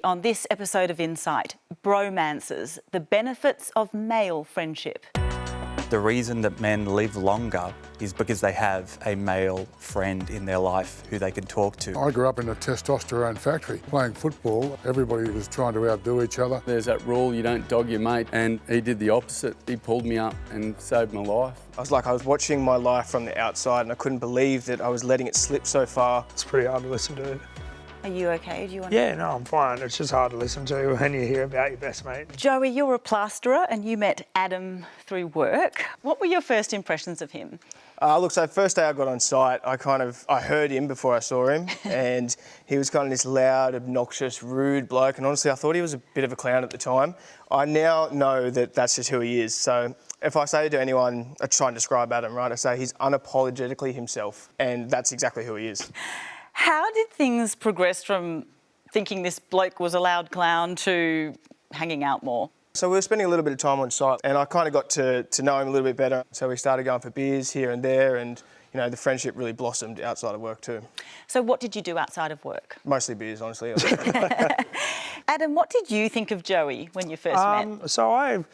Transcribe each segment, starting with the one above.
On this episode of Insight, Bromances, the benefits of male friendship. The reason that men live longer is because they have a male friend in their life who they can talk to. I grew up in a testosterone factory. Playing football, everybody was trying to outdo each other. There's that rule, you don't dog your mate, and he did the opposite. He pulled me up and saved my life. I was watching my life from the outside and I couldn't believe that I was letting it slip so far. It's pretty hard to listen to. Are you okay? Do you want Yeah, no, I'm fine. It's just hard to listen to when you hear about your best mate. Joey, you're a plasterer and you met Adam through work. What were your first impressions of him? So first day I got on site, I heard him before I saw him, and he was kind of this loud, obnoxious, rude bloke, and honestly I thought he was a bit of a clown at the time. I now know that that's just who he is, so if I say to anyone, I try and describe Adam, right, I say he's unapologetically himself, and that's exactly who he is. How did things progress from thinking this bloke was a loud clown to hanging out more? So we were spending a little bit of time on site and I kind of got to know him a little bit better. So we started going for beers here and there, and you know, the friendship really blossomed outside of work too. So what did you do outside of work? Mostly beers, honestly. Adam, what did you think of Joey when you first met? So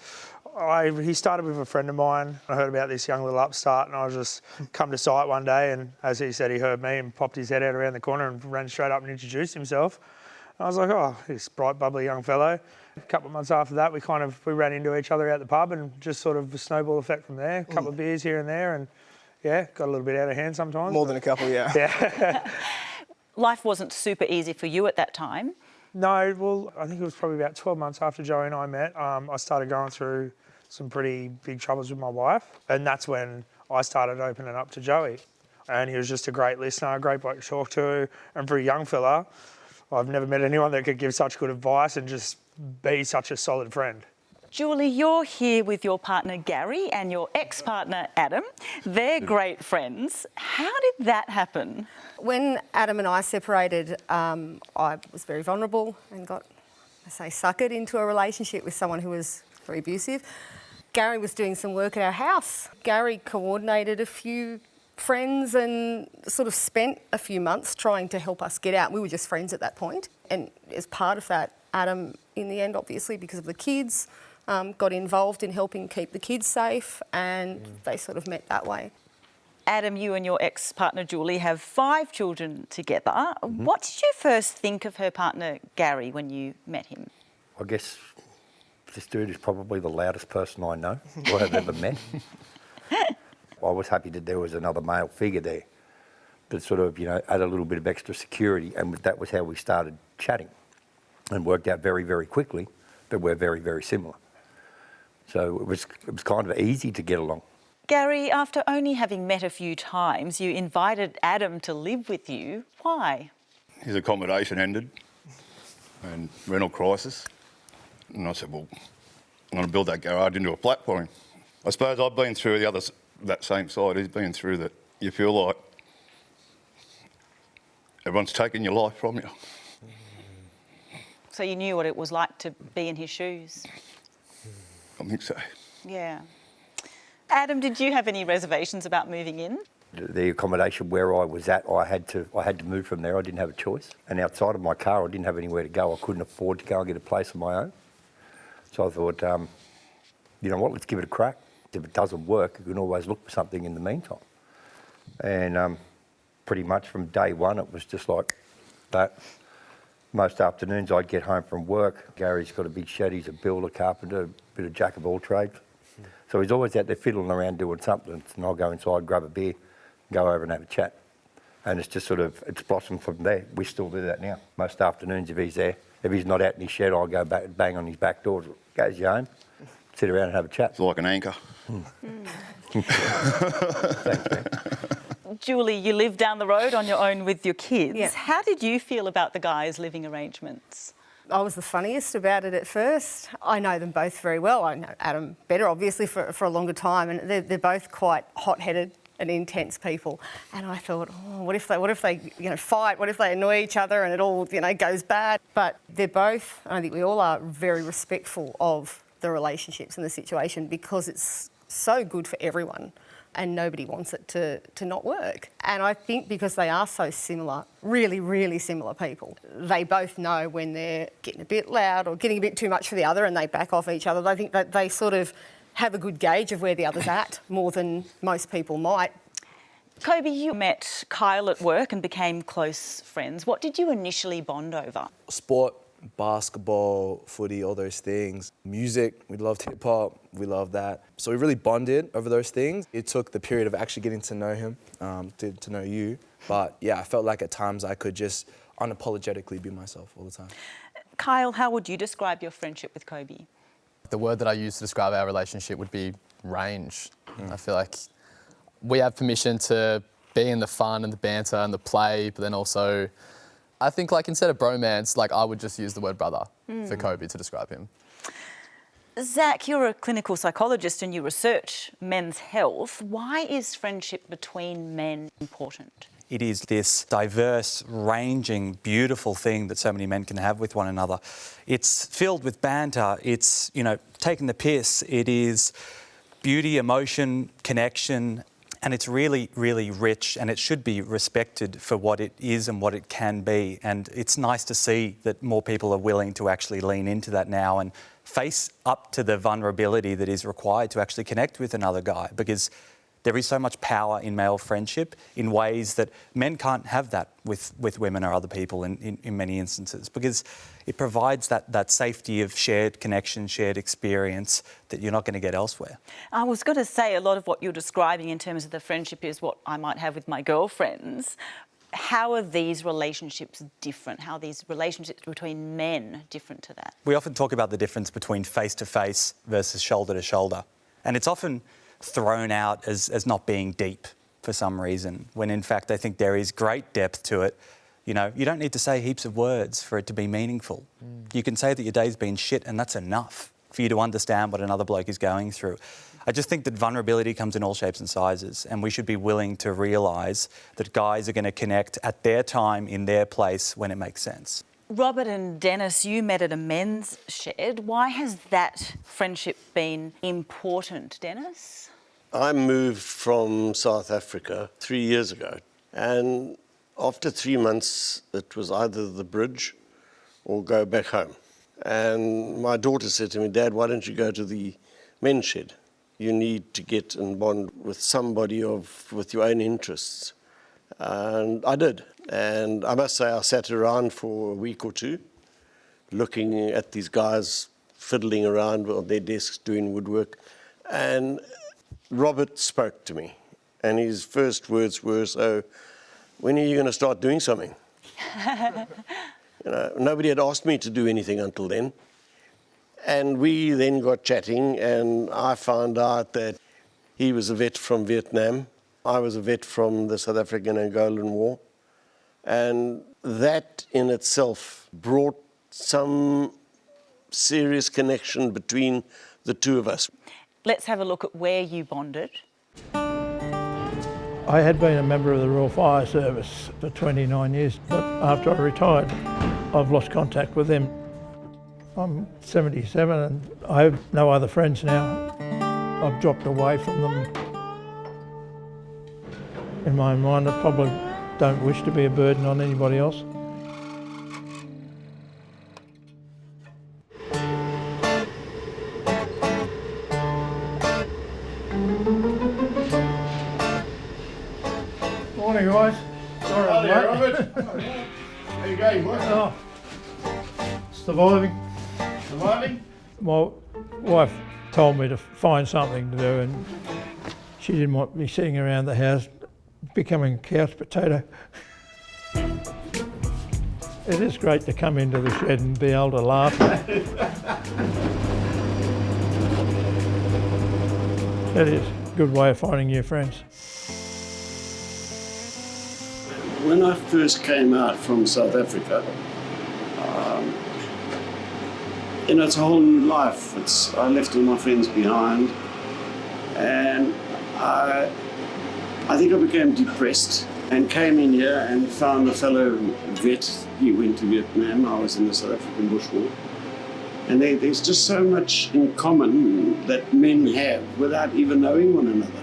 he started with a friend of mine. I heard about this young little upstart and I just come to site one day, and as he said, he heard me and popped his head out around the corner and ran straight up and introduced himself. And I was like, oh, he's a bright, bubbly young fellow. A couple of months after that, we ran into each other at the pub and just sort of a snowball effect from there. A couple of beers here and there, and yeah, got a little bit out of hand sometimes. More than a couple, yeah. Yeah. Life wasn't super easy for you at that time. No, well, I think it was probably about 12 months after Joey and I met. I started going through some pretty big troubles with my wife, and that's when I started opening up to Joey. And he was just a great listener, a great bloke to talk to, and for a young fella, I've never met anyone that could give such good advice and just be such a solid friend. Julie, you're here with your partner Gary and your ex-partner Adam. They're great friends. How did that happen? When Adam and I separated, I was very vulnerable and got, suckered into a relationship with someone who was very abusive. Gary was doing some work at our house. Gary coordinated a few friends and sort of spent a few months trying to help us get out. We were just friends at that point. And as part of that, Adam, in the end, obviously, because of the kids, got involved in helping keep the kids safe, and they sort of met that way. Adam, you and your ex-partner Julie have 5 children together. Mm-hmm. What did you first think of her partner Gary when you met him? I guess this dude is probably the loudest person I know or have ever met. I was happy that there was another male figure there that sort of, added a little bit of extra security, and that was how we started chatting, and worked out very, very quickly that we're very, very similar. So it was kind of easy to get along. Gary, after only having met a few times, you invited Adam to live with you. Why? His accommodation ended and rental crisis. And I said, well, I'm going to build that garage into a flat for him. I suppose I've been through that same side he's been through, that you feel like everyone's taking your life from you. So you knew what it was like to be in his shoes? I think so. Yeah. Adam, did you have any reservations about moving in? The accommodation where I was at, I had to move from there. I didn't have a choice. And outside of my car, I didn't have anywhere to go. I couldn't afford to go and get a place of my own. So I thought, you know what, let's give it a crack. If it doesn't work, you can always look for something in the meantime. And pretty much from day one, it was just like that. Most afternoons I'd get home from work. Gary's got a big shed, he's a builder, carpenter, a bit of jack of all trades. So he's always out there fiddling around doing something, and I'll go inside, grab a beer, go over and have a chat. And it's just it's blossomed from there. We still do that now. Most afternoons if he's there. If he's not out in his shed, I'll go back and bang on his back door. Goes you home, sit around and have a chat. It's like an anchor. Thanks, man. Julie, you live down the road on your own with your kids. Yeah. How did you feel about the guys' living arrangements? I was the funniest about it at first. I know them both very well. I know Adam better, obviously, for a longer time, and they're both quite hot-headed and intense people. And I thought, what if they fight? What if they annoy each other and it all goes bad? But they're both, I think we all are, very respectful of the relationships and the situation, because it's so good for everyone. and nobody wants it to not work. And I think because they are so similar, really, really similar people, they both know when they're getting a bit loud or getting a bit too much for the other and they back off each other. I think that they sort of have a good gauge of where the other's at, more than most people might. Kobe, you met Kyle at work and became close friends. What did you initially bond over? Sport, basketball, footy, all those things. Music, we loved hip hop, we loved that. So we really bonded over those things. It took the period of actually getting to know him, to know you. But yeah, I felt like at times I could just unapologetically be myself all the time. Kyle, how would you describe your friendship with Kobe? The word that I use to describe our relationship would be range. I feel like we have permission to be in the fun and the banter and the play, but then also, I think like instead of bromance, like I would just use the word brother for Kobe to describe him. Zach, you're a clinical psychologist and you research men's health. Why is friendship between men important? It is this diverse, ranging, beautiful thing that so many men can have with one another. It's filled with banter. It's, taking the piss. It is beauty, emotion, connection, and it's really, really rich, and it should be respected for what it is and what it can be. And it's nice to see that more people are willing to actually lean into that now and face up to the vulnerability that is required to actually connect with another guy, because there is so much power in male friendship in ways that men can't have that with women or other people in many instances, because it provides that safety of shared connection, shared experience that you're not going to get elsewhere. I was going to say a lot of what you're describing in terms of the friendship is what I might have with my girlfriends. How are these relationships different? How are these relationships between men different to that? We often talk about the difference between face-to-face versus shoulder-to-shoulder, and it's often thrown out as not being deep for some reason, when in fact I think there is great depth to it. You don't need to say heaps of words for it to be meaningful. You can say that your day's been shit and that's enough for you to understand what another bloke is going through. I just think that vulnerability comes in all shapes and sizes, and we should be willing to realise that guys are going to connect at their time, in their place, when it makes sense. Robert and Dennis, you met at a men's shed. Why has that friendship been important, Dennis? I moved from South Africa 3 years ago, and after 3 months it was either the bridge or go back home. And my daughter said to me, "Dad, why don't you go to the men's shed? You need to get and bond with somebody with your own interests." And I did. And I must say I sat around for a week or two looking at these guys fiddling around on their desks doing woodwork. And Robert spoke to me, and his first words were, "So when are you going to start doing something?" Nobody had asked me to do anything until then. And we then got chatting, and I found out that he was a vet from Vietnam. I was a vet from the South African-Angolan War. And that in itself brought some serious connection between the two of us. Let's have a look at where you bonded. I had been a member of the Royal Fire Service for 29 years, but after I retired, I've lost contact with them. I'm 77 and I have no other friends now. I've dropped away from them. In my mind, I probably don't wish to be a burden on anybody else. Morning, guys. Sorry, Hi there, mate. Robert. How you going, boy? Oh, surviving. Surviving? My wife told me to find something to do, and she didn't want me sitting around the house becoming a couch potato. It is great to come into the shed and be able to laugh. It is a good way of finding new friends. When I first came out from South Africa, it's a whole new life. I left all my friends behind, and I think I became depressed and came in here and found a fellow vet. He went to Vietnam, I was in the South African Bush War. And there's just so much in common that men have without even knowing one another.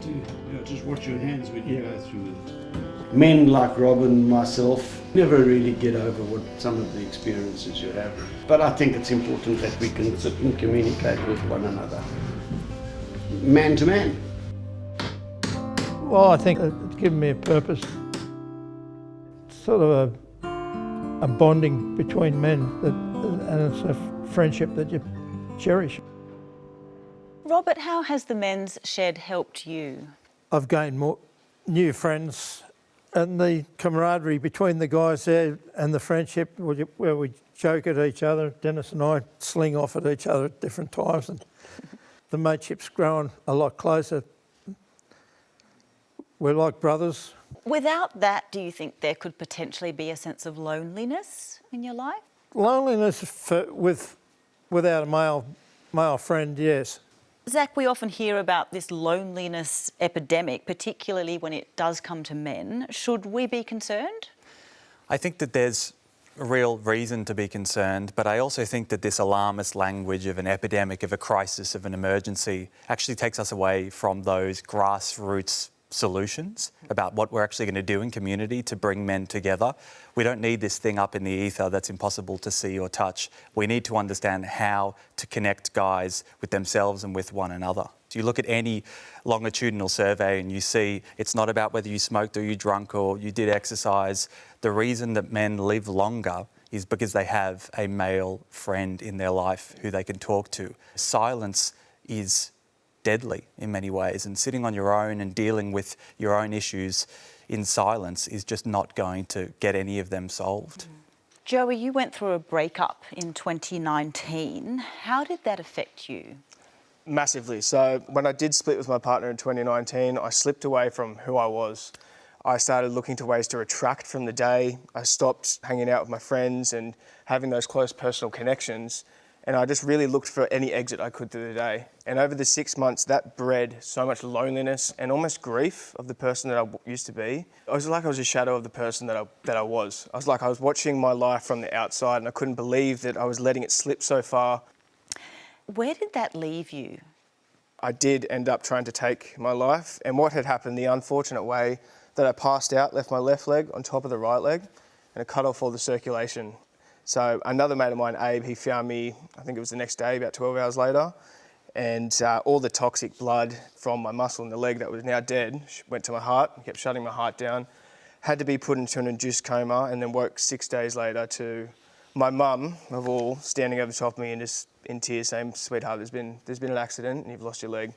to just watch your hands when you go through it. Men like Rob and myself never really get over what some of the experiences you have. But I think it's important that we can sit and communicate with one another, man to man. Well, I think it's given me a purpose. It's sort of a bonding between men, and it's a friendship that you cherish. Robert, how has the men's shed helped you? I've gained more new friends, and the camaraderie between the guys there and the friendship where we joke at each other. Dennis and I sling off at each other at different times, and the mateship's grown a lot closer. We're like brothers. Without that, do you think there could potentially be a sense of loneliness in your life? Loneliness without a male friend, yes. Zach, we often hear about this loneliness epidemic, particularly when it does come to men. Should we be concerned? I think that there's a real reason to be concerned, but I also think that this alarmist language of an epidemic, of a crisis, of an emergency actually takes us away from those grassroots solutions about what we're actually going to do in community to bring men together. We don't need this thing up in the ether that's impossible to see or touch. We need to understand how to connect guys with themselves and with one another. So you look at any longitudinal survey and you see it's not about whether you smoked or you drunk or you did exercise. The reason that men live longer is because they have a male friend in their life who they can talk to. Silence is deadly in many ways, and sitting on your own and dealing with your own issues in silence is just not going to get any of them solved. Joey, you went through a breakup in 2019. How did that affect you? Massively. So when I did split with my partner in 2019, I slipped away from who I was. I started looking to ways to retract from the day. I stopped hanging out with my friends and having those close personal connections. And I just really looked for any exit I could through the day. And over the 6 months, that bred so much loneliness and almost grief of the person that I used to be. I was like I was a shadow of the person that I was. I was like I was watching my life from the outside, and I couldn't believe that I was letting it slip so far. Where did that leave you? I did end up trying to take my life. And what had happened, the unfortunate way that I passed out, left my left leg on top of the right leg, and it cut off all the circulation. So another mate of mine, Abe, he found me, I think it was the next day, about 12 hours later, and all the toxic blood from my muscle in the leg that was now dead went to my heart and kept shutting my heart down. Had to be put into an induced coma, and then woke 6 days later to my mum, of all, standing over the top of me and just in tears saying, "Sweetheart, there's been an accident and you've lost your leg."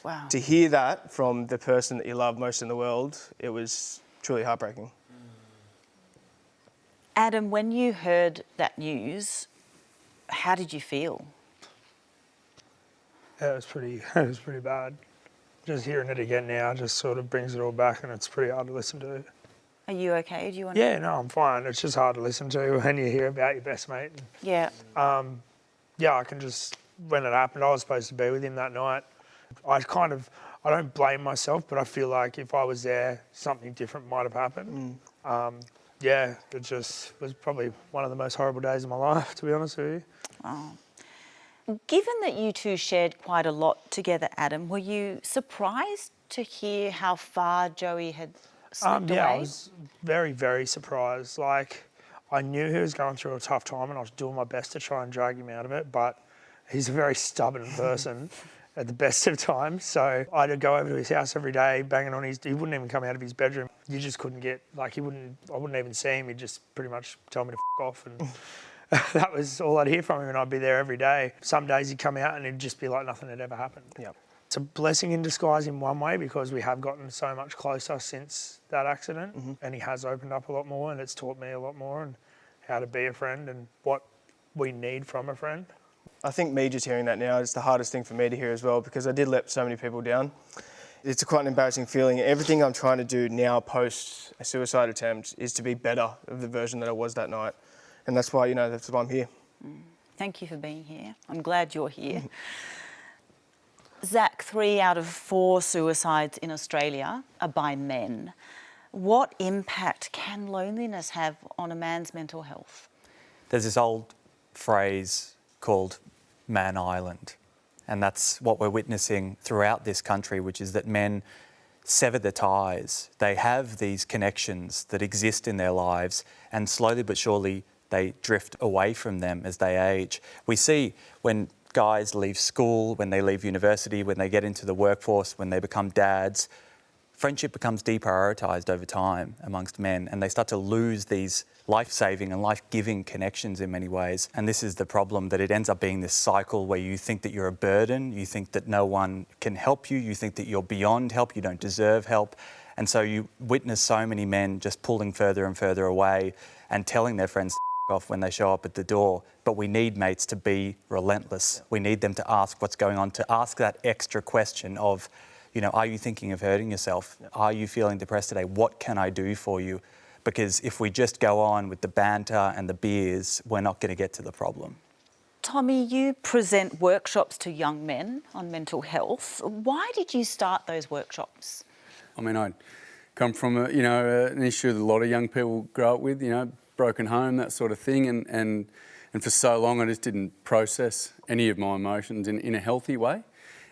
Wow. To hear that from the person that you love most in the world, it was truly heartbreaking. Adam, when you heard that news, how did you feel? Yeah, it was pretty bad. Just hearing it again now just sort of brings it all back, and it's pretty hard to listen to. Are you okay? Do you want? Yeah, no, I'm fine. It's just hard to listen to when you hear about your best mate. Yeah. Yeah, I can just, when it happened, I was supposed to be with him that night. I don't blame myself, but I feel like if I was there, something different might have happened. Yeah, it just was probably one of the most horrible days of my life, to be honest with you. Wow. Given that you two shared quite a lot together, Adam, were you surprised to hear how far Joey had slipped away? Yeah, I was very, very surprised. Like, I knew he was going through a tough time and I was doing my best to try and drag him out of it, but he's a very stubborn person at the best of times. So I had to go over to his house every day, banging on he wouldn't even come out of his bedroom. You just couldn't get, like, I wouldn't even see him. He'd just pretty much tell me to f*** off, and that was all I'd hear from him, and I'd be there every day. Some days he'd come out and it'd just be like nothing had ever happened. Yep. It's a blessing in disguise in one way, because we have gotten so much closer since that accident, and he has opened up a lot more, and it's taught me a lot more and how to be a friend and what we need from a friend. I think me just hearing that now is the hardest thing for me to hear as well, because I did let so many people down. It's quite an embarrassing feeling. Everything I'm trying to do now post a suicide attempt is to be better of the version that I was that night. And that's why, that's why I'm here. Thank you for being here. I'm glad you're here. Zach, 3 out of 4 suicides in Australia are by men. What impact can loneliness have on a man's mental health? There's this old phrase called Man Island, and that's what we're witnessing throughout this country, which is that men sever the ties. They have these connections that exist in their lives, and slowly but surely they drift away from them as they age. We see when guys leave school, when they leave university, when they get into the workforce, when they become dads, friendship becomes deprioritised over time amongst men, and they start to lose these life-saving and life-giving connections in many ways. And this is the problem, that it ends up being this cycle where you think that you're a burden, you think that no one can help you, you think that you're beyond help, you don't deserve help. And so you witness so many men just pulling further and further away and telling their friends to off when they show up at the door. But we need mates to be relentless. We need them to ask what's going on, to ask that extra question of, you know, are you thinking of hurting yourself? Are you feeling depressed today? What can I do for you? Because if we just go on with the banter and the beers, we're not going to get to the problem. Tommy, you present workshops to young men on mental health. Why did you start those workshops? I mean, I come from an issue that a lot of young people grow up with, broken home, that sort of thing, and for so long I just didn't process any of my emotions in a healthy way.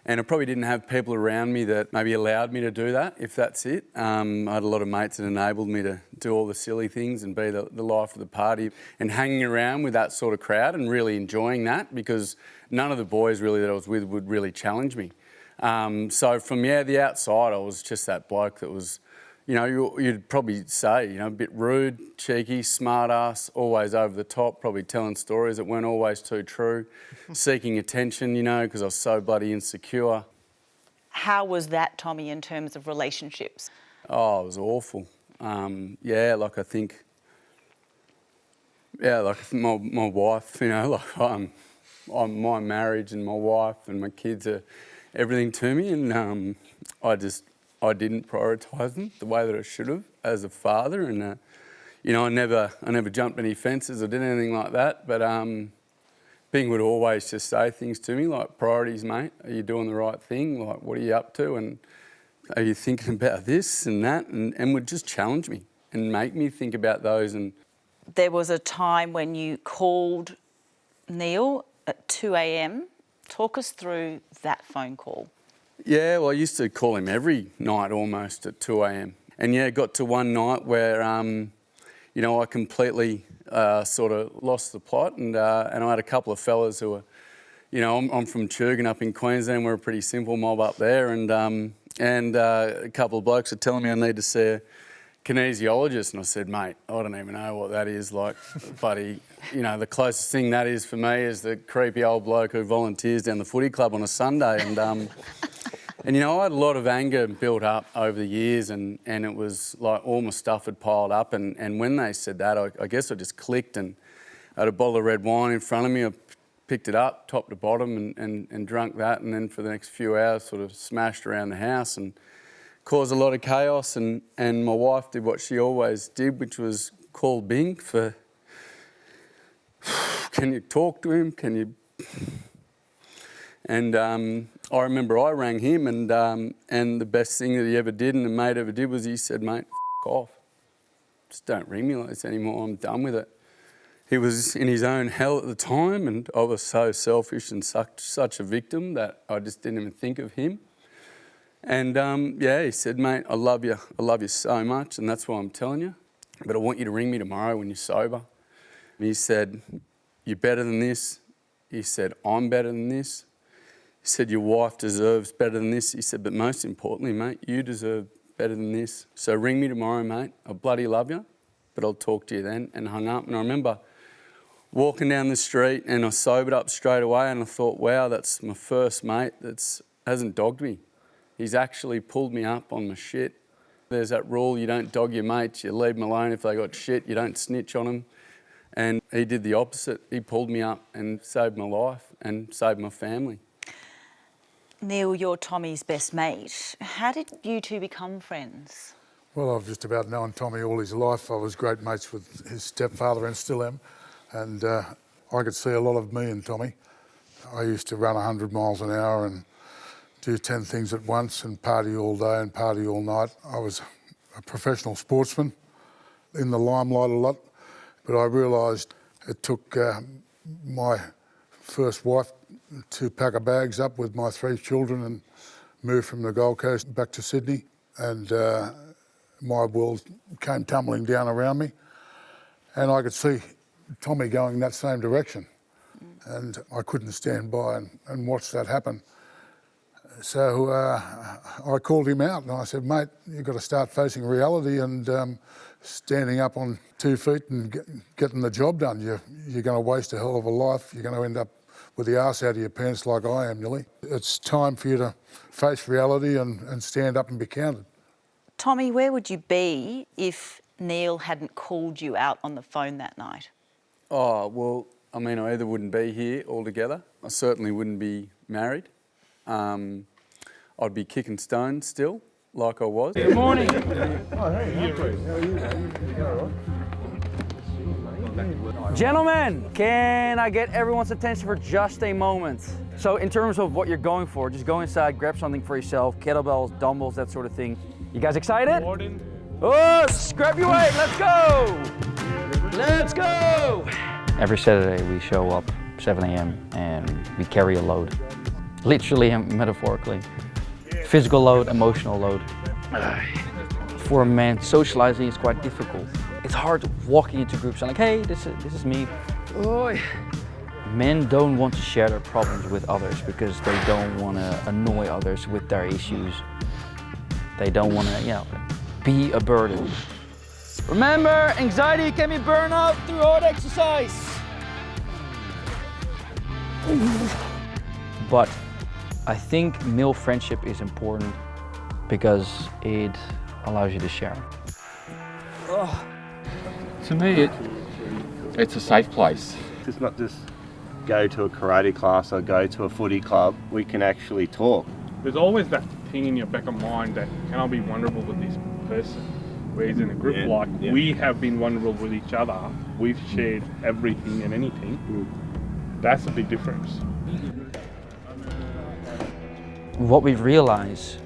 And I probably didn't have people around me that maybe allowed me to do that, if that's it. I had a lot of mates that enabled me to do all the silly things and be the life of the party, and hanging around with that sort of crowd and really enjoying that, because none of the boys really that I was with would really challenge me. So from the outside, I was just that bloke that was, you'd probably say, a bit rude, cheeky, smart ass, always over the top, probably telling stories that weren't always too true, seeking attention, because I was so bloody insecure. How was that, Tommy, in terms of relationships? Oh, it was awful. I think my wife, my marriage and my wife and my kids are everything to me, and I didn't prioritise them the way that I should have as a father, and I never jumped any fences or did anything like that. But Bing would always just say things to me like, "Priorities, mate. Are you doing the right thing? Like, what are you up to? And are you thinking about this and that?" And would just challenge me and make me think about those. And there was a time when you called Neil at 2 a.m. Talk us through that phone call. Yeah, well, I used to call him every night almost at 2 a.m. And it got to one night where, I completely sort of lost the plot, and I had a couple of fellas who were, I'm from Churgan up in Queensland. We're a pretty simple mob up there, and a couple of blokes are telling me I need to see a kinesiologist, and I said, "Mate, I don't even know what that is." Like, buddy, the closest thing that is for me is the creepy old bloke who volunteers down the footy club on a Sunday, and I had a lot of anger built up over the years, and it was like all my stuff had piled up, and when they said that, I guess I just clicked, and I had a bottle of red wine in front of me. I picked it up, top to bottom, and drank that, and then for the next few hours sort of smashed around the house and caused a lot of chaos, and my wife did what she always did, which was call Bing for, "Can you talk to him? Can you..." And I remember I rang him, and the best thing that he ever did and the mate ever did was he said, "Mate, f*** off. Just don't ring me like this anymore. I'm done with it." He was in his own hell at the time, and I was so selfish and such a victim that I just didn't even think of him. And he said, "Mate, I love you so much, and that's why I'm telling you. But I want you to ring me tomorrow when you're sober." And he said, "You're better than this." He said, "I'm better than this." He said, "Your wife deserves better than this." He said, "But most importantly, mate, you deserve better than this. So ring me tomorrow, mate. I bloody love you, but I'll talk to you then." And hung up. And I remember walking down the street, and I sobered up straight away, and I thought, wow, that's my first mate that hasn't dogged me. He's actually pulled me up on my shit. There's that rule, you don't dog your mates, you leave them alone if they got shit, you don't snitch on them. And he did the opposite. He pulled me up and saved my life and saved my family. Neil, you're Tommy's best mate. How did you two become friends? Well, I've just about known Tommy all his life. I was great mates with his stepfather and still am. And I could see a lot of me in Tommy. I used to run 100 miles an hour and do 10 things at once and party all day and party all night. I was a professional sportsman, in the limelight a lot, but I realised it took my first wife to pack her bags up with my 3 children and move from the Gold Coast back to Sydney. and my world came tumbling down around me, and I could see Tommy going that same direction, and I couldn't stand by and watch that happen. So I called him out and I said, mate, you've got to start facing reality and standing up on 2 feet and getting the job done. You're going to waste a hell of a life. You're going to end up with the arse out of your pants like I am, nearly. It's time for you to face reality and stand up and be counted. Tommy, where would you be if Neil hadn't called you out on the phone that night? Oh, well, I mean, I either wouldn't be here altogether. I certainly wouldn't be married. I'd be kicking stones still, like I was. Good morning. Gentlemen, can I get everyone's attention for just a moment? So in terms of what you're going for, just go inside, grab something for yourself, kettlebells, dumbbells, that sort of thing. You guys excited? Oh, grab your weight, let's go! Let's go! Every Saturday we show up 7 a.m. and we carry a load. Literally and metaphorically. Physical load, emotional load. For a man, socializing is quite difficult. It's hard walking into groups and like, hey, this is me. Oy. Men don't want to share their problems with others because they don't want to annoy others with their issues. They don't want to, be a burden. Remember, anxiety can be burned out through hard exercise. But I think male friendship is important because it allows you to share. To me, it's a safe place. It's not just go to a karate class or go to a footy club. We can actually talk. There's always that thing in your back of mind that, can I be vulnerable with this person? Whereas in a group we have been vulnerable with each other. We've shared everything and anything. That's a big difference. What we realize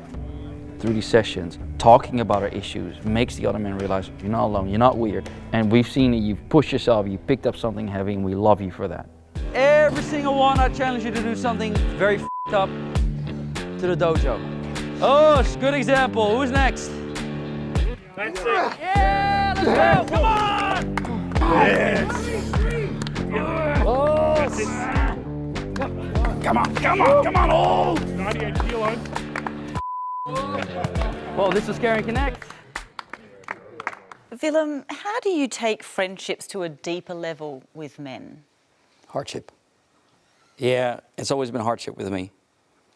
through these sessions, talking about our issues makes the other man realize you're not alone, you're not weird. And we've seen that you've pushed yourself, you picked up something heavy, and we love you for that. Every single one, I challenge you to do something very f***ed up to the dojo. Oh, it's a good example. Who's next? That's it. Yeah, let's go, come on! Yes. Oh, that's it. Come on, all! 98 kilos. Well, this is Care and Connect. Willem, how do you take friendships to a deeper level with men? Hardship. Yeah, it's always been hardship with me.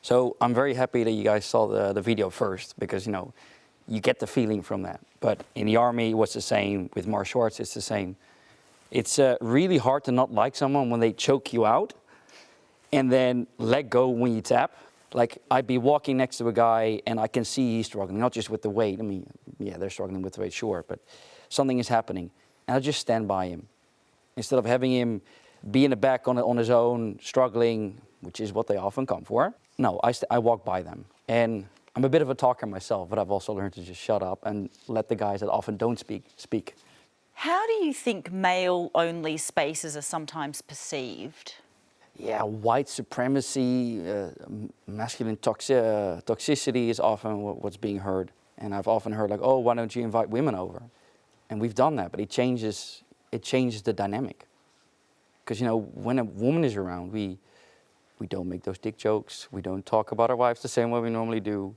So I'm very happy that you guys saw the video first because, you get the feeling from that. But in the army, it was the same. With martial arts, it's the same. It's really hard to not like someone when they choke you out and then let go when you tap. Like, I'd be walking next to a guy and I can see he's struggling, not just with the weight. I mean, yeah, they're struggling with the weight, sure, but something is happening. And I just stand by him. Instead of having him be in the back on his own, struggling, which is what they often come for. No, I walk by them. And I'm a bit of a talker myself, but I've also learned to just shut up and let the guys that often don't speak. How do you think male-only spaces are sometimes perceived? Yeah, white supremacy, masculine toxicity is often what's being heard. And I've often heard like, oh, why don't you invite women over? And we've done that, but it changes the dynamic. Because, when a woman is around, we don't make those dick jokes. We don't talk about our wives the same way we normally do.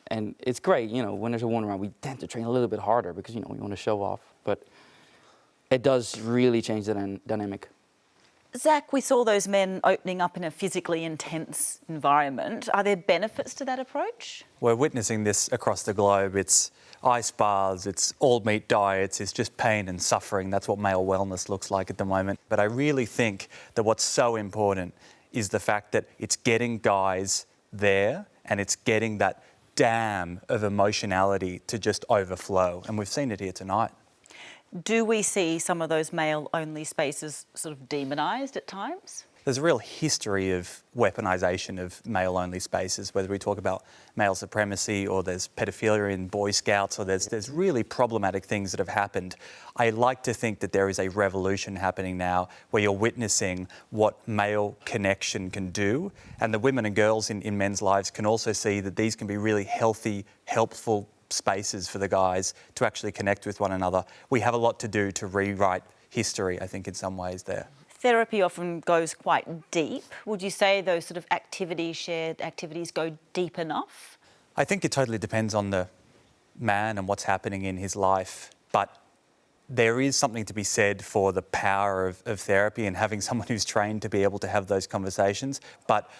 And it's great, when there's a woman around, we tend to train a little bit harder because, we want to show off. But it does really change the dynamic. Zach, we saw those men opening up in a physically intense environment. Are there benefits to that approach? We're witnessing this across the globe. It's ice baths, it's all meat diets, it's just pain and suffering. That's what male wellness looks like at the moment. But I really think that what's so important is the fact that it's getting guys there and it's getting that dam of emotionality to just overflow. And we've seen it here tonight. Do we see some of those male-only spaces sort of demonised at times? there's a real history of weaponisation of male-only spaces, whether we talk about male supremacy or there's pedophilia in Boy Scouts or there's really problematic things that have happened. I like to think that there is a revolution happening now where you're witnessing what male connection can do, and the women and girls in men's lives can also see that these can be really healthy, helpful spaces for the guys to actually connect with one another. We have a lot to do to rewrite history, I think, in some ways there. Therapy often goes quite deep. Would you say those sort of activities, shared activities, go deep enough? I think it totally depends on the man and what's happening in his life. But there is something to be said for the power of therapy and having someone who's trained to be able to have those conversations. But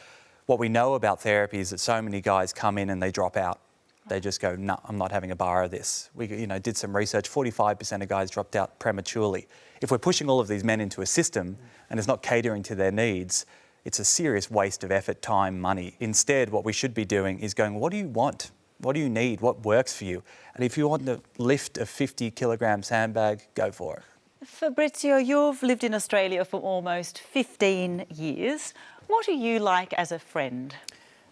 what we know about therapy is that so many guys come in and they drop out. They just go, no, I'm not having a bar of this. We did some research, 45% of guys dropped out prematurely. If we're pushing all of these men into a system and it's not catering to their needs, it's a serious waste of effort, time, money. Instead, what we should be doing is going, what do you want? What do you need? What works for you? And if you want to lift a 50 kilogram sandbag, go for it. Fabrizio, you've lived in Australia for almost 15 years. What are you like as a friend?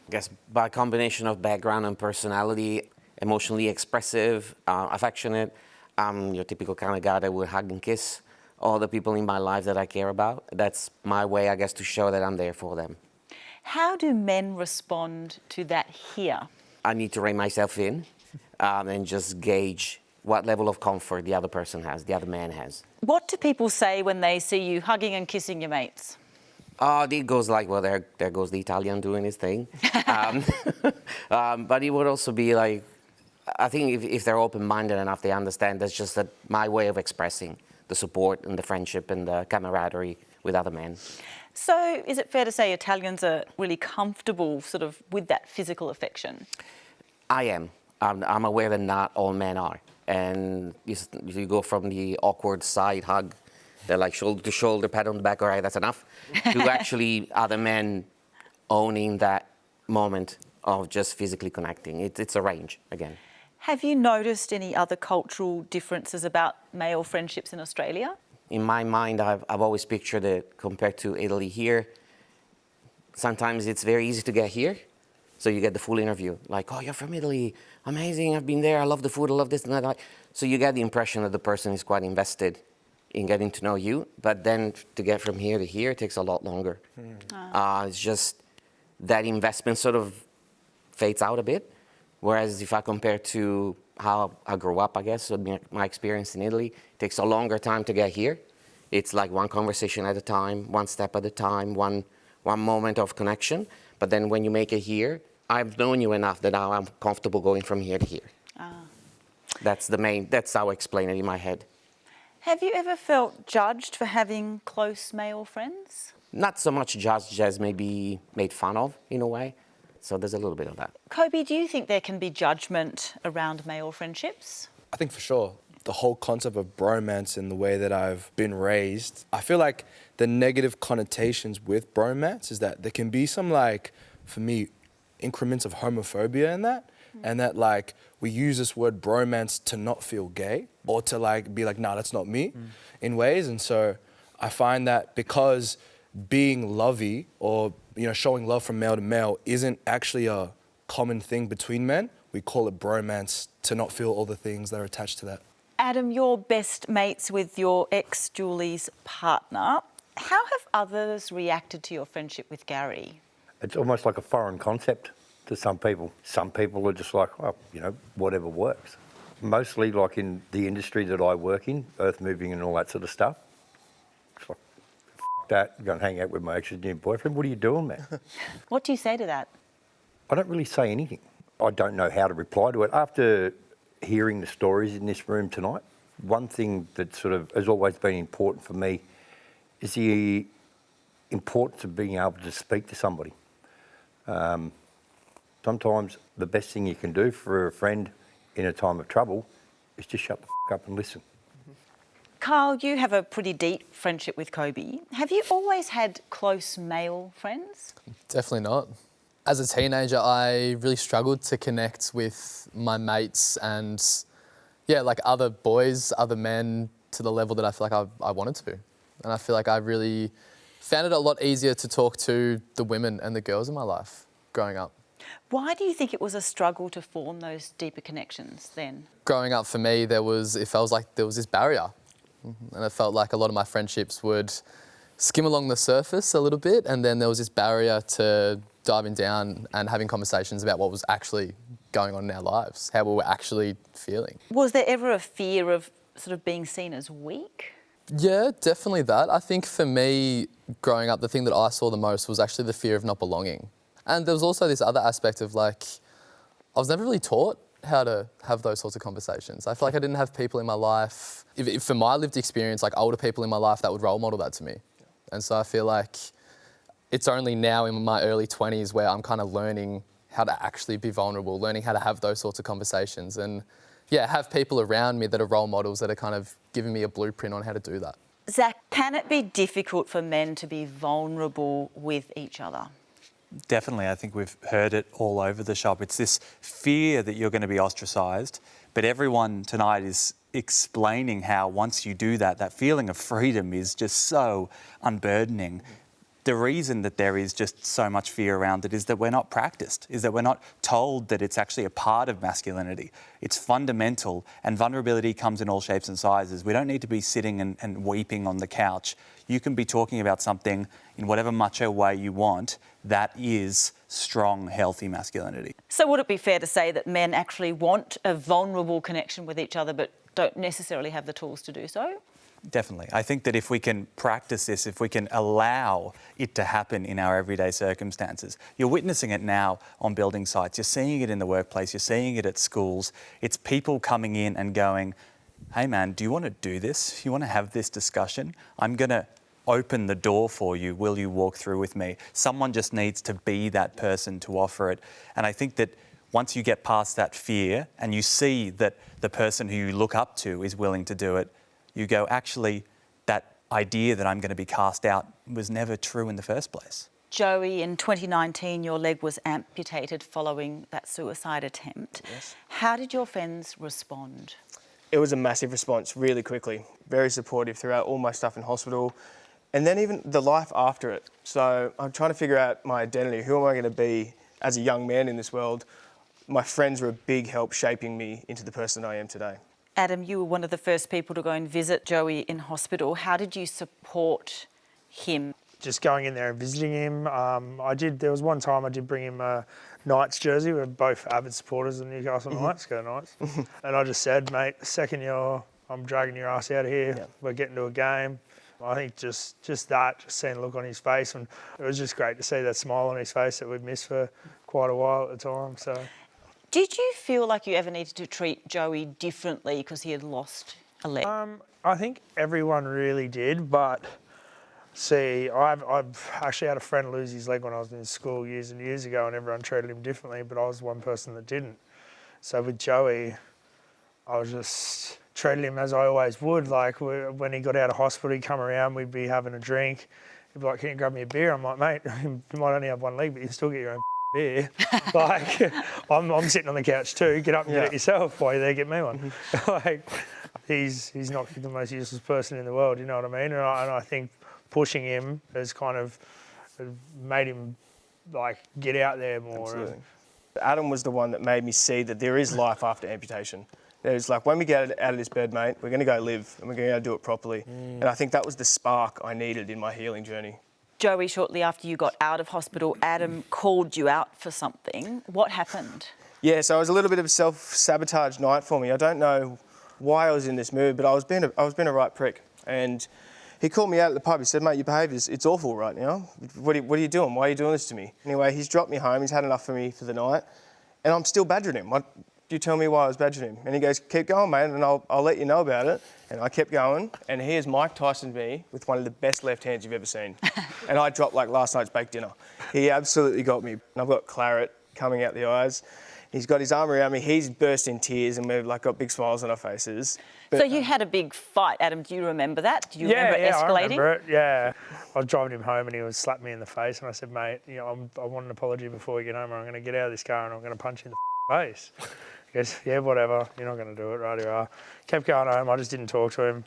I guess by a combination of background and personality, emotionally expressive, affectionate. I'm your typical kind of guy that would hug and kiss all the people in my life that I care about. That's my way, I guess, to show that I'm there for them. How do men respond to that here? I need to rein myself in and just gauge what level of comfort the other person has, the other man has. What do people say when they see you hugging and kissing your mates? It goes like, well, there goes the Italian doing his thing. But it would also be like, I think if they're open-minded enough, they understand that's just my way of expressing the support and the friendship and the camaraderie with other men. So is it fair to say Italians are really comfortable sort of with that physical affection? I am. I'm aware that not all men are. And you go from the awkward side hug, they're like shoulder to shoulder, pat on the back, all right, that's enough, to actually other men owning that moment of just physically connecting. It's a range, again. Have you noticed any other cultural differences about male friendships in Australia? In my mind, I've always pictured it compared to Italy here. Sometimes it's very easy to get here. So you get the full interview, like, oh, you're from Italy, amazing, I've been there, I love the food, I love this and that. So you get the impression that the person is quite invested in getting to know you, but then to get from here to here takes a lot longer. It's just that investment sort of fades out a bit. Whereas if I compare to how I grew up, I guess, so my experience in Italy, it takes a longer time to get here. It's like one conversation at a time, one step at a time, one moment of connection. But then when you make it here, I've known you enough that now I'm comfortable going from here to here. That's how I explain it in my head. Have you ever felt judged for having close male friends? Not so much judged as maybe made fun of, in a way. So there's a little bit of that. Kobe, do you think there can be judgment around male friendships? I think for sure. The whole concept of bromance and the way that I've been raised, I feel like the negative connotations with bromance is that there can be some, like, for me, increments of homophobia in that. And that, like, we use this word bromance to not feel gay or to, like, be like, nah, that's not me in ways. And so I find that because being lovey or, showing love from male to male isn't actually a common thing between men, we call it bromance to not feel all the things that are attached to that. Adam, you're best mates with your ex Julie's partner. How have others reacted to your friendship with Gary? It's almost like a foreign concept to some people. Some people are just like, well, whatever works. Mostly like in the industry that I work in, earth moving and all that sort of stuff. It's like, that, I'm going to hang out with my ex's new boyfriend. What are you doing, man? What do you say to that? I don't really say anything. I don't know how to reply to it. After hearing the stories in this room tonight, one thing that sort of has always been important for me is the importance of being able to speak to somebody. Sometimes the best thing you can do for a friend in a time of trouble is just shut the f*** up and listen. Carl, you have a pretty deep friendship with Kobe. Have you always had close male friends? Definitely not. As a teenager, I really struggled to connect with my mates and, like other boys, other men to the level that I feel like I wanted to. And I feel like I really found it a lot easier to talk to the women and the girls in my life growing up. Why do you think it was a struggle to form those deeper connections then? Growing up for me, it felt like there was this barrier. And it felt like a lot of my friendships would skim along the surface a little bit, and then there was this barrier to diving down and having conversations about what was actually going on in our lives, how we were actually feeling. Was there ever a fear of sort of being seen as weak? Yeah, definitely that. I think for me, growing up, the thing that I saw the most was actually the fear of not belonging. And there was also this other aspect of like, I was never really taught how to have those sorts of conversations. I feel like I didn't have people in my life, if from my lived experience, like older people in my life that would role model that to me. And so I feel like it's only now in my early 20s where I'm kind of learning how to actually be vulnerable, learning how to have those sorts of conversations and yeah, have people around me that are role models that are kind of giving me a blueprint on how to do that. Zach, can it be difficult for men to be vulnerable with each other? Definitely. I think we've heard it all over the shop. It's this fear that you're going to be ostracised, but everyone tonight is explaining how once you do that, that feeling of freedom is just so unburdening. The reason that there is just so much fear around it is that we're not practiced, is that we're not told that it's actually a part of masculinity. It's fundamental, and vulnerability comes in all shapes and sizes. We don't need to be sitting and weeping on the couch. You can be talking about something in whatever macho way you want that is strong, healthy masculinity. So would it be fair to say that men actually want a vulnerable connection with each other but don't necessarily have the tools to do so? Definitely. I think that if we can practice this, if we can allow it to happen in our everyday circumstances, you're witnessing it now on building sites, you're seeing it in the workplace, you're seeing it at schools. It's people coming in and going, hey man, do you want to do this? You want to have this discussion? I'm going to open the door for you. Will you walk through with me? Someone just needs to be that person to offer it. And I think that once you get past that fear and you see that the person who you look up to is willing to do it, you go, actually, that idea that I'm going to be cast out was never true in the first place. Joey, in 2019, your leg was amputated following that suicide attempt. Yes. How did your friends respond? It was a massive response really quickly, very supportive throughout all my stuff in hospital, and then even the life after it. So I'm trying to figure out my identity. Who am I going to be as a young man in this world? My friends were a big help shaping me into the person I am today. Adam, you were one of the first people to go and visit Joey in hospital. How did you support him? Just going in there and visiting him. There was one time I did bring him a Knights jersey. We're both avid supporters of Newcastle Knights, go Knights. And I just said, mate, second year I'm dragging your ass out of here. Yeah. We're getting to a game. I think just seeing the look on his face, and it was just great to see that smile on his face that we'd missed for quite a while at the time. So, did you feel like you ever needed to treat Joey differently because he had lost a leg? I think everyone really did, but see, I've actually had a friend lose his leg when I was in school years and years ago, and everyone treated him differently, but I was one person that didn't. So with Joey, I was just treated him as I always would. Like when he got out of hospital, he'd come around, we'd be having a drink. He'd be like, can you grab me a beer? I'm like, mate, you might only have one leg, but you can still get your own beer. Like, I'm sitting on the couch too. Get up and get it yourself while you're there, get me one. Like, he's not the most useless person in the world, you know what I mean? And I think pushing him has kind of made him like get out there more. Absolutely. Adam was the one that made me see that there is life after amputation. It's like, when we get out of this bed, mate, we're going to go live and we're going to do it properly. And I think that was the spark I needed in my healing journey. Joey, shortly after you got out of hospital, Adam called you out for something. What happened? Yeah, so it was a little bit of a self-sabotage night for me. I don't know why I was in this mood, but I was being a right prick. And he called me out at the pub. He said, mate, your behaviour's it's awful right now. What are you doing? Why are you doing this to me? Anyway, he's dropped me home. He's had enough for me for the night. And I'm still badgering him. You tell me why I was badgering him. And he goes, keep going, mate, and I'll let you know about it. And I kept going, and he has Mike Tyson'd me with one of the best left hands you've ever seen. And I dropped like last night's baked dinner. He absolutely got me. And I've got claret coming out the eyes. He's got his arm around me. He's burst in tears, and we've like got big smiles on our faces. So you had a big fight, Adam. Do you remember that? Do you remember it escalating? I remember it. Yeah, I was driving him home, and he was slapped me in the face, and I said, mate, I want an apology before we get home, or I'm going to get out of this car and I'm going to punch you in the face. He goes, yeah, whatever, you're not going to do it, right you are. Kept going home, I just didn't talk to him.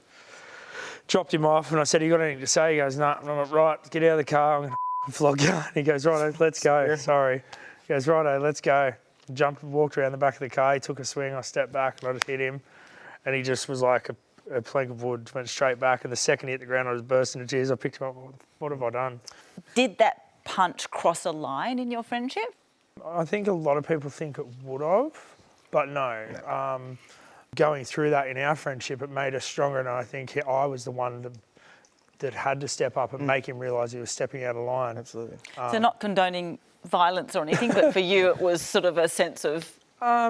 dropped him off and I said, "You got anything to say?" He goes, "No." I'm like, "Right, get out of the car. I'm going to flog you." And he goes, "Righto, let's go." Sorry. He goes, "Righto, let's go." Jumped and walked around the back of the car. He took a swing. I stepped back and I just hit him. And he just was like a plank of wood, went straight back. And the second he hit the ground, I was bursting into tears. I picked him up. What have I done? Did that punch cross a line in your friendship? I think a lot of people think it would have, but no. Going through that in our friendship, it made us stronger. And I think I was the one that had to step up and make him realise he was stepping out of line. Absolutely. So not condoning violence or anything, but for you it was sort of a sense of,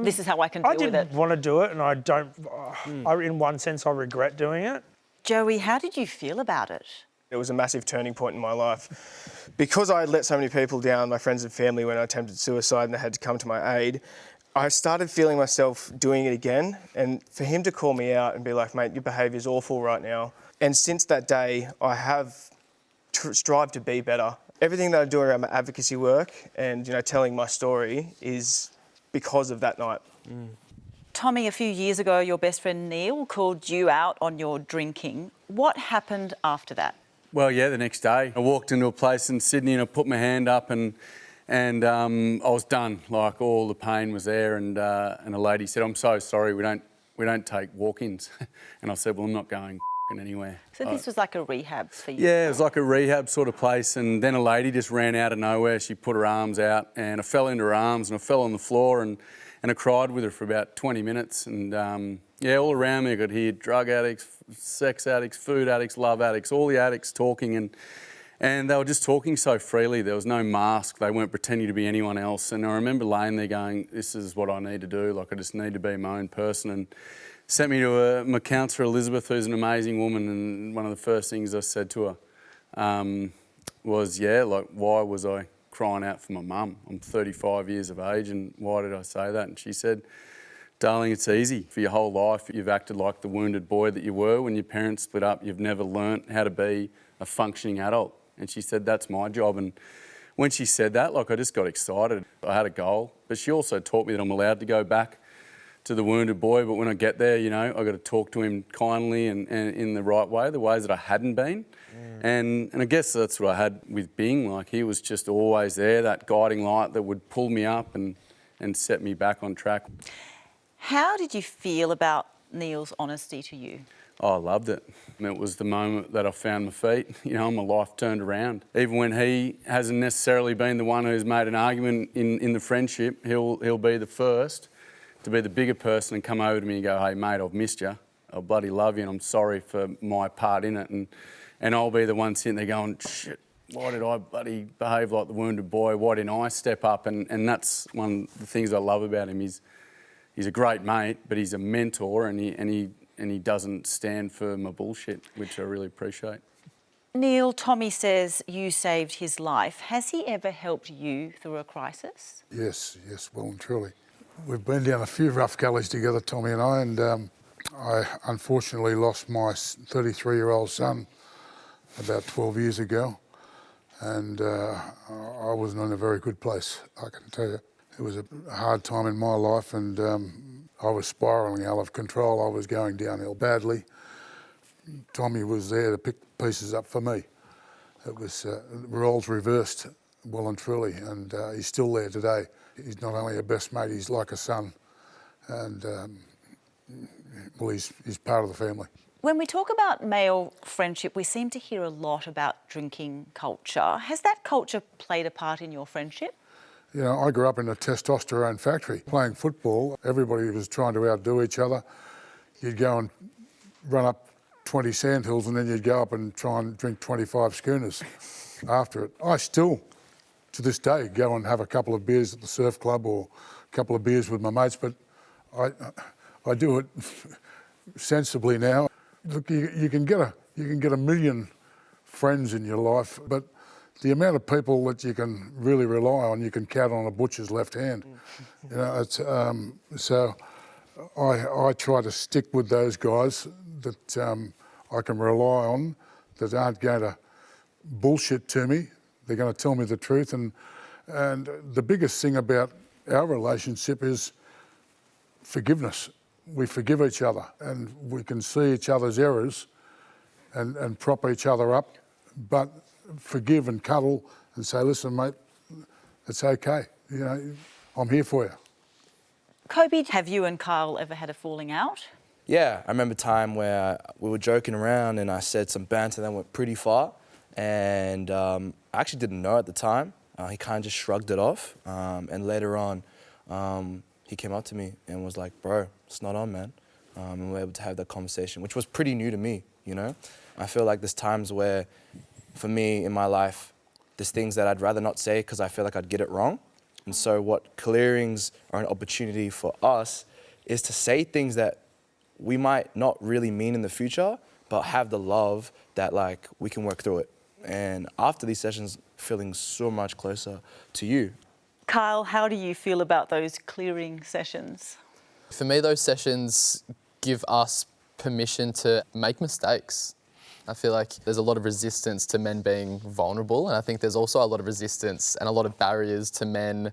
this is how I can deal with it. I didn't want to do it, and I don't, in one sense, I regret doing it. Joey, how did you feel about it? It was a massive turning point in my life. Because I had let so many people down, my friends and family, when I attempted suicide and they had to come to my aid, I started feeling myself doing it again. And for him to call me out and be like, "Mate, your behaviour's awful right now." And since that day, I have strived to be better. Everything that I do around my advocacy work and, telling my story is because of that night. Tommy, a few years ago, your best friend Neil called you out on your drinking. What happened after that? Well, yeah, the next day I walked into a place in Sydney and I put my hand up and I was done. Like, all the pain was there, and a lady said, "I'm so sorry, we don't take walk-ins." And I said, "Well, I'm not going anywhere." So this was like a rehab for you? Yeah, it was like a rehab sort of place, and then a lady just ran out of nowhere. She put her arms out and I fell into her arms and I fell on the floor and I cried with her for about 20 minutes. And all around me I could hear drug addicts, sex addicts, food addicts, love addicts, all the addicts talking, and they were just talking so freely. There was no mask. They weren't pretending to be anyone else. And I remember laying there going, "This is what I need to do. Like, I just need to be my own person." And sent me to my counsellor, Elizabeth, who's an amazing woman, and one of the first things I said to her was, why was I crying out for my mum? I'm 35 years of age, and why did I say that? And she said, "Darling, it's easy. For your whole life, you've acted like the wounded boy that you were. When your parents split up, you've never learnt how to be a functioning adult." And she said, "That's my job." And when she said that, I just got excited. I had a goal, but she also taught me that I'm allowed to go back to the wounded boy, but when I get there, I got to talk to him kindly and in the right way, the ways that I hadn't been. And I guess that's what I had with Bing. Like, he was just always there, that guiding light that would pull me up and set me back on track. How did you feel about Neil's honesty to you? Oh, I loved it. It was the moment that I found my feet. My life turned around. Even when he hasn't necessarily been the one who's made an argument in the friendship, he'll be the first to be the bigger person and come over to me and go, "Hey, mate, I've missed you. I bloody love you and I'm sorry for my part in it." And I'll be the one sitting there going, "Shit, why did I bloody behave like the wounded boy? Why didn't I step up?" And that's one of the things I love about him. He's a great mate, but he's a mentor, and he doesn't stand for my bullshit, which I really appreciate. Neil, Tommy says you saved his life. Has he ever helped you through a crisis? Yes, well and truly. We've been down a few rough gullies together, Tommy and I, and I unfortunately lost my 33-year-old son about 12 years ago, and I wasn't in a very good place, I can tell you. It was a hard time in my life, and I was spiralling out of control. I was going downhill badly. Tommy was there to pick pieces up for me. It was roles reversed, well and truly, and he's still there today. He's not only a best mate, he's like a son, and he's part of the family. When we talk about male friendship, we seem to hear a lot about drinking culture. Has that culture played a part in your friendship? I grew up in a testosterone factory. Playing football, everybody was trying to outdo each other. You'd go and run up 20 sandhills and then you'd go up and try and drink 25 schooners after it. I still, to this day, go and have a couple of beers at the surf club or a couple of beers with my mates, but I do it sensibly now. Look, you can get a million friends in your life, but the amount of people that you can really rely on, you can count on a butcher's left hand. So I try to stick with those guys that I can rely on, that aren't going to bullshit to me. They're going to tell me the truth. And the biggest thing about our relationship is forgiveness. We forgive each other and we can see each other's errors and prop each other up, but forgive and cuddle and say, listen, mate, it's okay. You know, I'm here for you. Kobe, have you and Kyle ever had a falling out? Yeah, I remember a time where we were joking around and I said some banter that went pretty far, and I actually didn't know at the time. He kind of just shrugged it off, and later on he came up to me and was like, bro, it's not on, man. And we were able to have that conversation, which was pretty new to me, you know? I feel like there's times where, for me in my life, there's things that I'd rather not say because I feel like I'd get it wrong. And so what clearings are an opportunity for us is to say things that we might not really mean in the future, but have the love that like we can work through it. And after these sessions, feeling so much closer to you. Kyle, how do you feel about those clearing sessions? For me, those sessions give us permission to make mistakes. I feel like there's a lot of resistance to men being vulnerable, and I think there's also a lot of resistance and a lot of barriers to men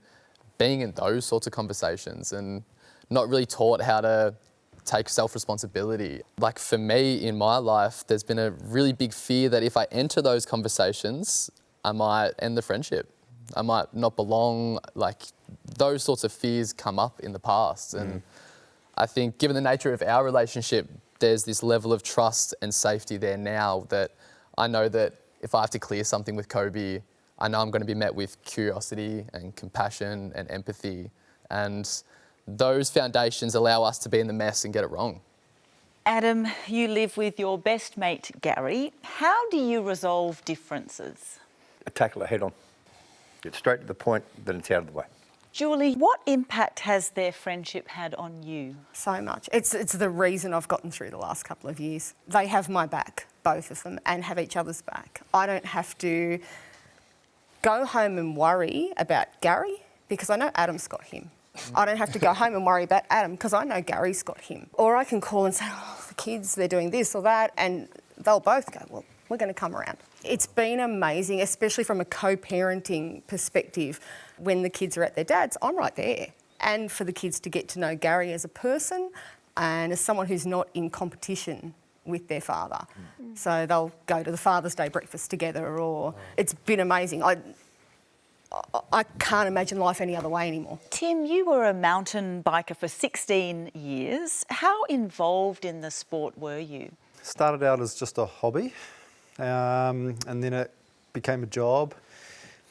being in those sorts of conversations and not really taught how to take self-responsibility. Like for me in my life, there's been a really big fear that if I enter those conversations, I might end the friendship. I might not belong. Like those sorts of fears come up in the past. And I think given the nature of our relationship, there's this level of trust and safety there now that I know that if I have to clear something with Kobe, I know I'm going to be met with curiosity and compassion and empathy. And those foundations allow us to be in the mess and get it wrong. Adam, you live with your best mate, Gary. How do you resolve differences? Tackle it head on. Get straight to the point, then it's out of the way. Julie, what impact has their friendship had on you? So much. It's the reason I've gotten through the last couple of years. They have my back, both of them, and have each other's back. I don't have to go home and worry about Gary because I know Adam's got him. I don't have to go home and worry about Adam because I know Gary's got him. Or I can call and say, oh, the kids, they're doing this or that, and they'll both go, well, we're going to come around. It's been amazing, especially from a co-parenting perspective. When the kids are at their dad's, I'm right there. And for the kids to get to know Gary as a person and as someone who's not in competition with their father. So they'll go to the Father's Day breakfast together, or it's been amazing. I can't imagine life any other way anymore. Tim, you were a mountain biker for 16 years. How involved in the sport were you? Started out as just a hobby, and then it became a job,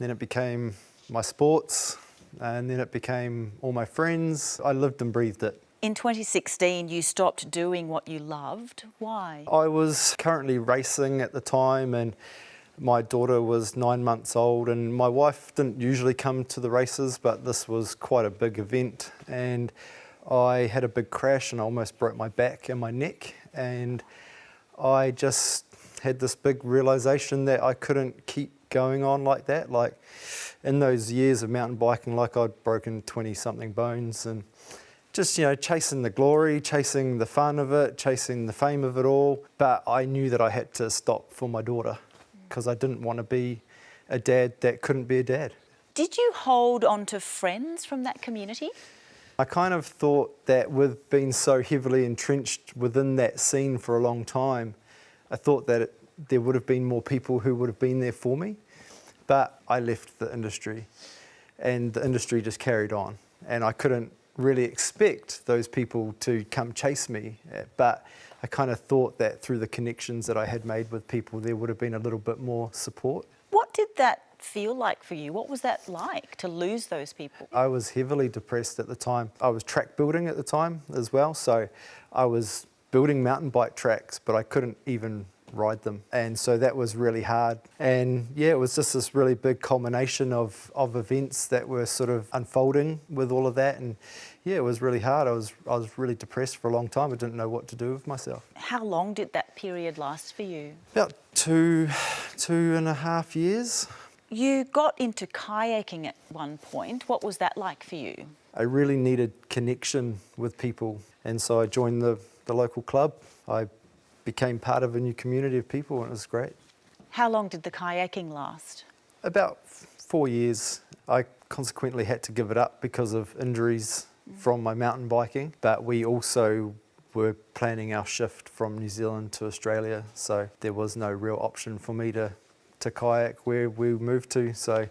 then it became my sports, and then it became all my friends. I lived and breathed it. In 2016, you stopped doing what you loved. Why? I was currently racing at the time, and my daughter was 9 months old, and my wife didn't usually come to the races, but this was quite a big event, and I had a big crash and I almost broke my back and my neck, and I just had this big realization that I couldn't keep going on like that. Like in those years of mountain biking, like I'd broken 20-something bones, and just, you know, chasing the glory, chasing the fun of it, chasing the fame of it all. But I knew that I had to stop for my daughter because I didn't want to be a dad that couldn't be a dad. Did you hold on to friends from that community? I kind of thought that with being so heavily entrenched within that scene for a long time, I thought that there would have been more people who would have been there for me. But I left the industry and the industry just carried on. And I couldn't really expect those people to come chase me. But I kind of thought that through the connections that I had made with people, there would have been a little bit more support. What did that feel like for you? What was that like to lose those people? I was heavily depressed at the time. I was track building at the time as well. So I was building mountain bike tracks, but I couldn't even ride them. And so that was really hard. And yeah, it was just this really big culmination of events that were sort of unfolding with all of that. And yeah, it was really hard. I was really depressed for a long time. I didn't know what to do with myself. How long did that period last for you? About two and a half years. You got into kayaking at one point. What was that like for you? I really needed connection with people. And so I joined the local club. I became part of a new community of people, and it was great. How long did the kayaking last? About 4 years. I consequently had to give it up because of injuries from my mountain biking, but we also were planning our shift from New Zealand to Australia, so there was no real option for me to kayak where we moved to. So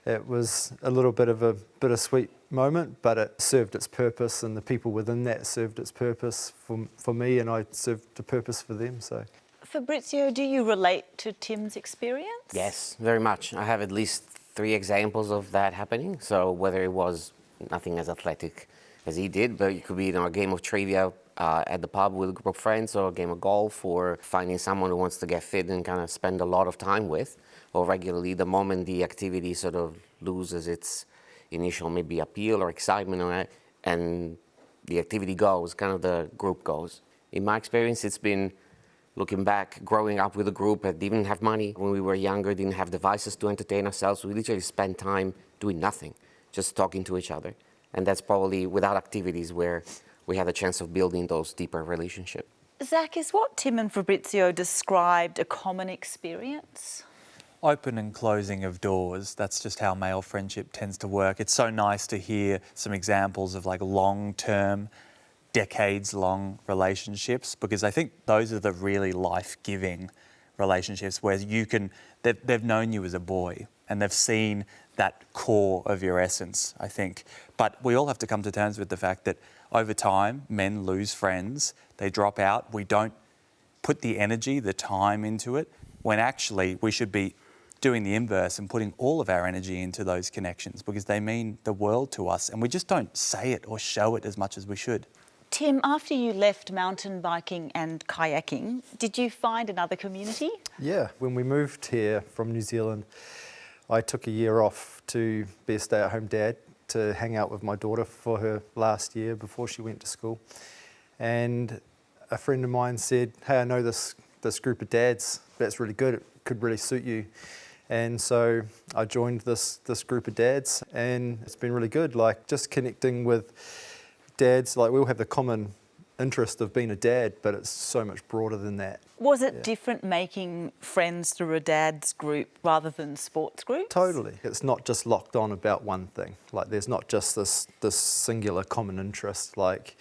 it was a little bit of a bittersweet moment, but it served its purpose, and the people within that served its purpose for me, and I served the purpose for them. So. Fabrizio, do you relate to Tim's experience? Yes, very much. I have at least 3 examples of that happening. So whether it was nothing as athletic as he did, but it could be a game of trivia at the pub with a group of friends, or a game of golf, or finding someone who wants to get fit and kind of spend a lot of time with, or regularly. The moment the activity sort of loses its initial maybe appeal or excitement, and the activity goes, kind of the group goes. In my experience, it's been, looking back, growing up with a group that didn't have money when we were younger, didn't have devices to entertain ourselves. We literally spent time doing nothing, just talking to each other. And that's probably without activities where we had a chance of building those deeper relationships. Zach, is what Tim and Fabrizio described a common experience? Open and closing of doors. That's just how male friendship tends to work. It's so nice to hear some examples of like long-term, decades-long relationships, because I think those are the really life-giving relationships where they've known you as a boy and they've seen that core of your essence, I think. But we all have to come to terms with the fact that over time, men lose friends, they drop out. We don't put the energy, the time into it, when actually we should be doing the inverse and putting all of our energy into those connections, because they mean the world to us, and we just don't say it or show it as much as we should. Tim, after you left mountain biking and kayaking, did you find another community? Yeah, when we moved here from New Zealand, I took a year off to be a stay-at-home dad, to hang out with my daughter for her last year before she went to school. And a friend of mine said, hey, I know this group of dads, that's really good, it could really suit you. And so I joined this group of dads, and it's been really good, like just connecting with dads. Like we all have the common interest of being a dad, but it's so much broader than that. Was it different making friends through a dad's group rather than sports groups? Totally. It's not just locked on about one thing. Like there's not just this singular common interest. Like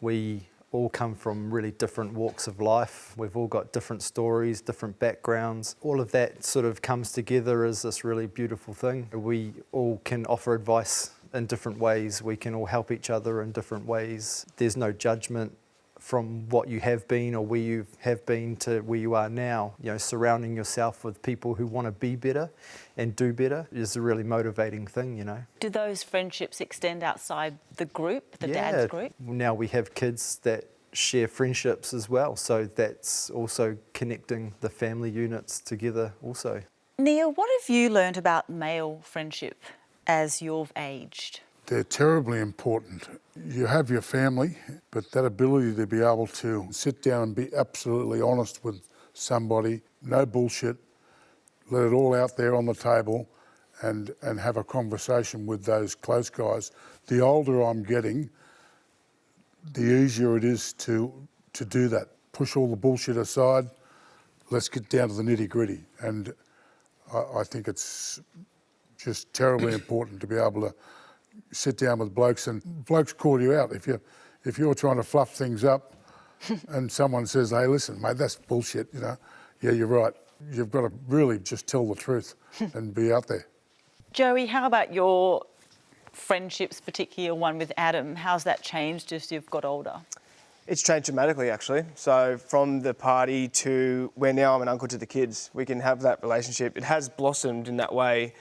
we all come from really different walks of life. We've all got different stories, different backgrounds. All of that sort of comes together as this really beautiful thing. We all can offer advice in different ways. We can all help each other in different ways. There's no judgment from what you have been or where you have been to where you are now. You know, surrounding yourself with people who want to be better and do better is a really motivating thing, you know. Do those friendships extend outside the group, the dad's group? Now we have kids that share friendships as well, so that's also connecting the family units together also. Neil, what have you learned about male friendship as you've aged? They're terribly important. You have your family, but that ability to be able to sit down and be absolutely honest with somebody, no bullshit, let it all out there on the table and have a conversation with those close guys. The older I'm getting, the easier it is to do that. Push all the bullshit aside, let's get down to the nitty-gritty. And I think it's just terribly important to be able to sit down with blokes, and blokes call you out. If you're trying to fluff things up and someone says, hey, listen, mate, that's bullshit, you know, yeah, you're right. You've got to really just tell the truth and be out there. Joey, how about your friendships, particularly one with Adam? How's that changed as you've got older? It's changed dramatically, actually. So from the party to where now I'm an uncle to the kids, we can have that relationship. It has blossomed in that way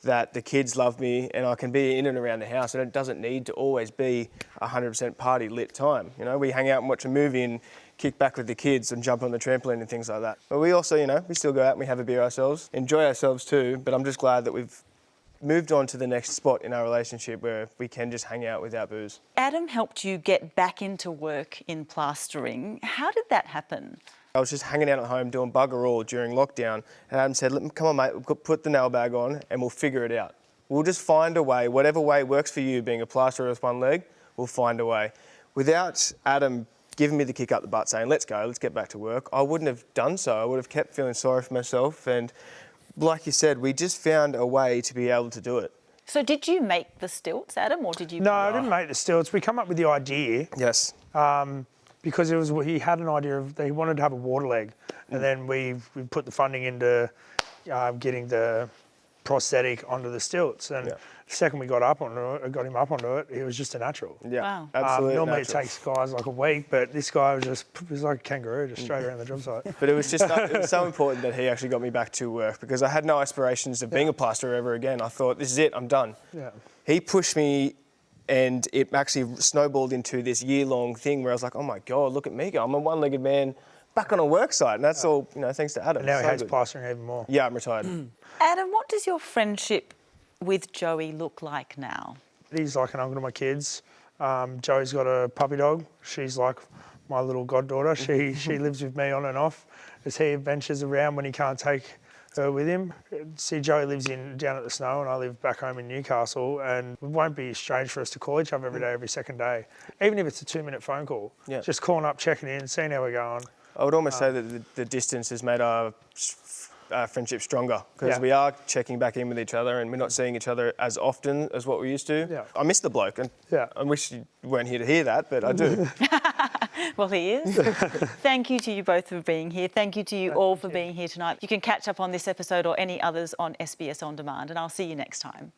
that the kids love me and I can be in and around the house, and it doesn't need to always be 100% party lit time. You know, we hang out and watch a movie and kick back with the kids and jump on the trampoline and things like that. But we also, you know, we still go out and we have a beer ourselves, enjoy ourselves too, but I'm just glad that we've moved on to the next spot in our relationship where we can just hang out without booze. Adam helped you get back into work in plastering. How did that happen? I was just hanging out at home doing bugger all during lockdown, and Adam said, come on mate, we'll put the nail bag on and we'll figure it out. We'll just find a way, whatever way works for you, being a plasterer with one leg, we'll find a way. Without Adam giving me the kick up the butt saying, let's go, let's get back to work, I wouldn't have done so. I would have kept feeling sorry for myself, and like you said, we just found a way to be able to do it. So did you make the stilts, Adam, or did you... No, I didn't make the stilts. We come up with the idea. Yes. because he had an idea of he wanted to have a water leg, and then we put the funding into getting the prosthetic onto the stilts, and the second we got him up onto it, he was just a natural. Yeah, wow. absolutely. Normally natural. it takes guys like a week, but this guy was like a kangaroo, just straight around the job site. But it was so important that he actually got me back to work, because I had no aspirations of being a plasterer ever again. I thought, this is it, I'm done. Yeah. He pushed me, and it actually snowballed into this year-long thing where I was like, oh my God, look at me go. I'm a one-legged man back on a work site, and that's all, thanks to Adam. And now he So hates good. plastering even more. Yeah, I'm retired. Adam, what does your friendship with Joey look like now? He's like an uncle to my kids. Joey's got a puppy dog. She's like my little goddaughter. She lives with me on and off as he ventures around when he can't take her with him. See, Joey lives down at the Snow, and I live back home in Newcastle, and it won't be strange for us to call each other every day, every second day, even if it's a 2-minute phone call. Yeah. Just calling up, checking in, seeing how we're going. I would almost say that the distance has made our friendship stronger, because we are checking back in with each other, and we're not seeing each other as often as what we used to. Yeah. I miss the bloke, and I wish you weren't here to hear that, but I do. Well, he is. Thank you to you both for being here. Thank you to you all for being here tonight. You can catch up on this episode or any others on SBS On Demand, and I'll see you next time.